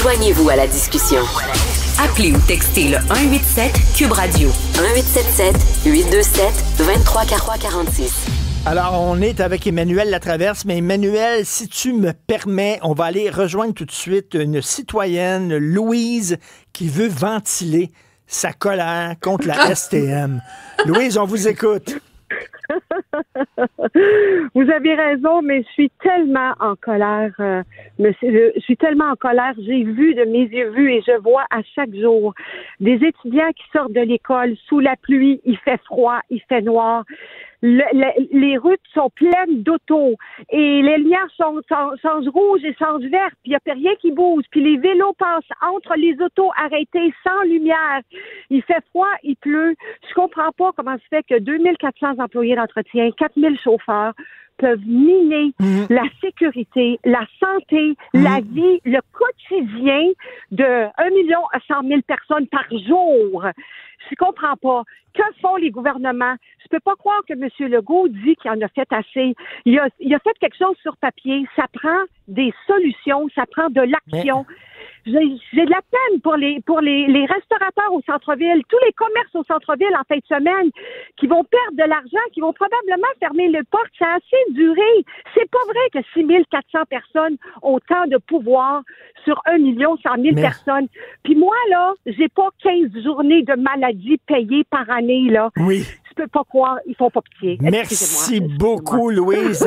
Joignez-vous à la discussion. Appelez ou textez le 187 Cube Radio 1877-827-2346. Alors, on est avec Emmanuel Latraverse, mais Emmanuel, si tu me permets, on va aller rejoindre tout de suite une citoyenne, Louise, qui veut ventiler sa colère contre la STM. Louise, on vous écoute. Vous avez raison, mais je suis tellement en colère, monsieur. Je suis tellement en colère. J'ai vu de mes yeux vus et je vois à chaque jour des étudiants qui sortent de l'école sous la pluie. Il fait froid, il fait noir. Les routes sont pleines d'autos et les lumières changent rouge et changent verte, puis il n'y a plus rien qui bouge, puis les vélos passent entre les autos arrêtés sans lumière. Il fait froid, il pleut. Je comprends pas comment se fait que 2400 employés d'entretien, 4000 chauffeurs peuvent miner la sécurité, la santé, la vie, le quotidien de 1 100 000 personnes par jour. Je comprends pas. Que font les gouvernements? Je peux pas croire que M. Legault dit qu'il en a fait assez. Il a fait quelque chose sur papier. Ça prend des solutions, ça prend de l'action. J'ai de la peine pour les restaurateurs au centre-ville, tous les commerces au centre-ville en fin de semaine qui vont perdre de l'argent, qui vont probablement fermer les portes. Ça a assez duré. C'est pas vrai que 6400 personnes ont tant de pouvoir sur 1 100 000 personnes. Puis moi, là, j'ai pas 15 journées de maladie payées par année, là. Oui. Je peux pas croire, ils font pas pitié. Merci beaucoup, Louise,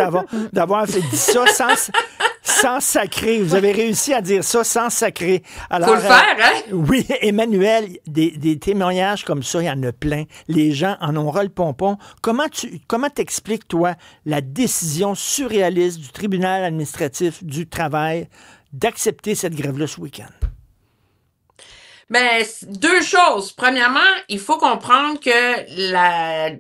d'avoir fait dit ça sans sacrer. Vous avez réussi à dire ça sans sacrer. Alors, faut le faire, hein? Oui, Emmanuel, des témoignages comme ça, il y en a plein. Les gens en ont ras le pompon. Comment t'expliques, toi, la décision surréaliste du tribunal administratif du travail d'accepter cette grève-là ce week-end? Ben, deux choses. Premièrement, il faut comprendre que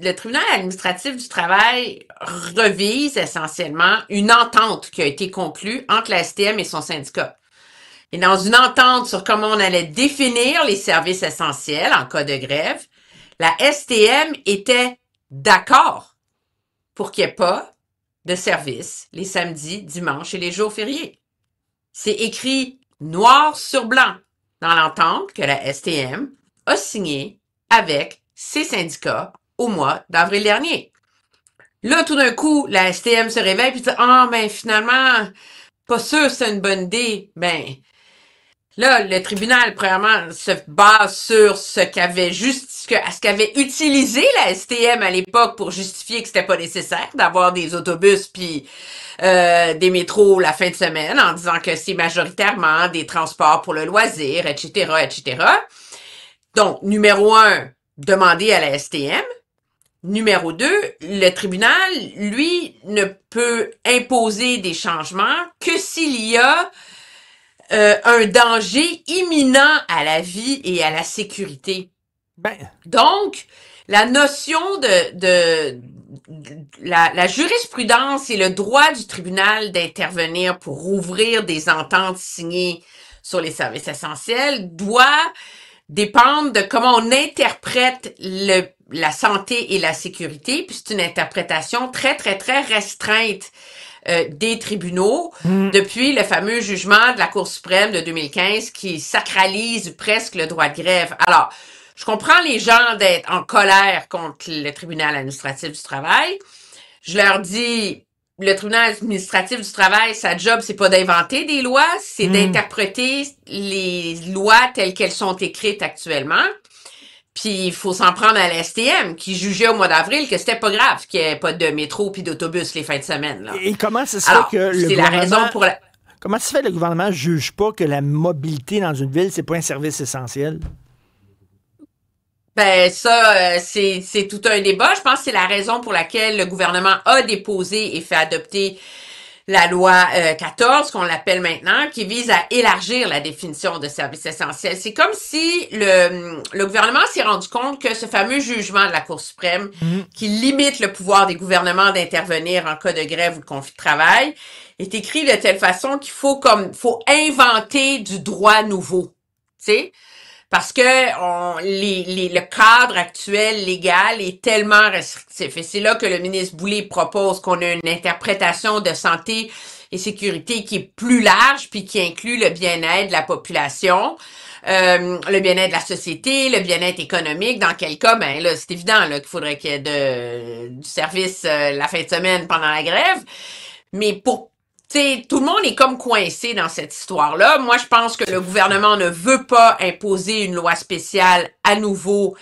le tribunal administratif du travail revise essentiellement une entente qui a été conclue entre la STM et son syndicat. Et dans une entente sur comment on allait définir les services essentiels en cas de grève, la STM était d'accord pour qu'il n'y ait pas de service les samedis, dimanches et les jours fériés. C'est écrit noir sur blanc dans l'entente que la STM a signée avec ses syndicats au mois d'avril dernier. Là, tout d'un coup, la STM se réveille et dit « Ah, ben finalement, pas sûr c'est une bonne idée. » Ben, là, le tribunal, premièrement, se base sur ce qu'avait utilisé la STM à l'époque pour justifier que c'était pas nécessaire d'avoir des autobus puis des métros la fin de semaine en disant que c'est majoritairement des transports pour le loisir, etc., etc. Donc, numéro 1, demander à la STM. Numéro 2, le tribunal, lui, ne peut imposer des changements que s'il y a un danger imminent à la vie et à la sécurité. Donc, la notion la jurisprudence et le droit du tribunal d'intervenir pour rouvrir des ententes signées sur les services essentiels doit dépendre de comment on interprète la santé et la sécurité, puis c'est une interprétation très, très, très restreinte des tribunaux depuis le fameux jugement de la Cour suprême de 2015 qui sacralise presque le droit de grève. Alors, je comprends les gens d'être en colère contre le tribunal administratif du travail. Je leur dis, le tribunal administratif du travail, sa job, c'est pas d'inventer des lois, c'est d'interpréter les lois telles qu'elles sont écrites actuellement. Puis il faut s'en prendre à la STM qui jugeait au mois d'avril que c'était pas grave qu'il n'y ait pas de métro puis d'autobus les fins de semaine. Là. Et comment ça se fait que le gouvernement... la raison pour Comment ça se fait que le gouvernement juge pas que la mobilité dans une ville, c'est pas un service essentiel? Ben ça, c'est tout un débat. Je pense que c'est la raison pour laquelle le gouvernement a déposé et fait adopter la loi 14, qu'on l'appelle maintenant, qui vise à élargir la définition de service essentiel. C'est comme si le gouvernement s'est rendu compte que ce fameux jugement de la Cour suprême qui limite le pouvoir des gouvernements d'intervenir en cas de grève ou de conflit de travail est écrit de telle façon qu'il faut inventer du droit nouveau. Tu sais? Parce que le cadre actuel légal est tellement restrictif. Et c'est là que le ministre Boulay propose qu'on ait une interprétation de santé et sécurité qui est plus large, puis qui inclut le bien-être de la population, le bien-être de la société, le bien-être économique. Dans quel cas, ben là, c'est évident là, qu'il faudrait qu'il y ait du service la fin de semaine pendant la grève. Mais t'sais, tout le monde est comme coincé dans cette histoire-là. Moi, je pense que le gouvernement ne veut pas imposer une loi spéciale à nouveau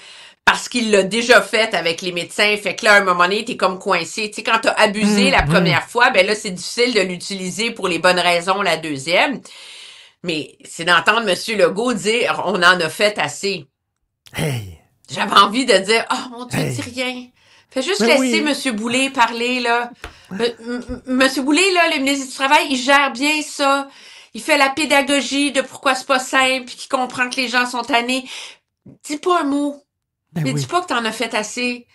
parce qu'il l'a déjà fait avec les médecins. Fait que là, à un moment donné, t'es comme coincé. Tu sais, quand t'as abusé la première fois, ben là, c'est difficile de l'utiliser pour les bonnes raisons la deuxième. Mais c'est d'entendre M. Legault dire « on en a fait assez ». Hey! J'avais envie de dire « oh mon Dieu, dis rien ». Fais juste laisser M. Boulay parler, là. M. Boulay, là, le ministre du Travail, il gère bien ça. Il fait la pédagogie de pourquoi c'est pas simple, puis qu'il comprend que les gens sont tannés. Dis pas un mot. Mais dis pas que t'en as fait assez.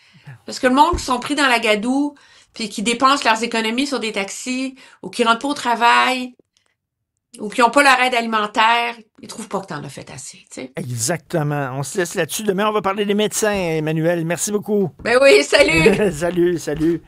Parce que le monde qui sont pris dans la gadoue, puis qui dépensent leurs économies sur des taxis, ou qui rentrent pas au travail, ou qui ont pas leur aide alimentaire, ils trouvent pas que t'en as fait assez, tu sais. Exactement. On se laisse là-dessus. Demain, on va parler des médecins, Emmanuel. Merci beaucoup. Ben oui, salut! Salut.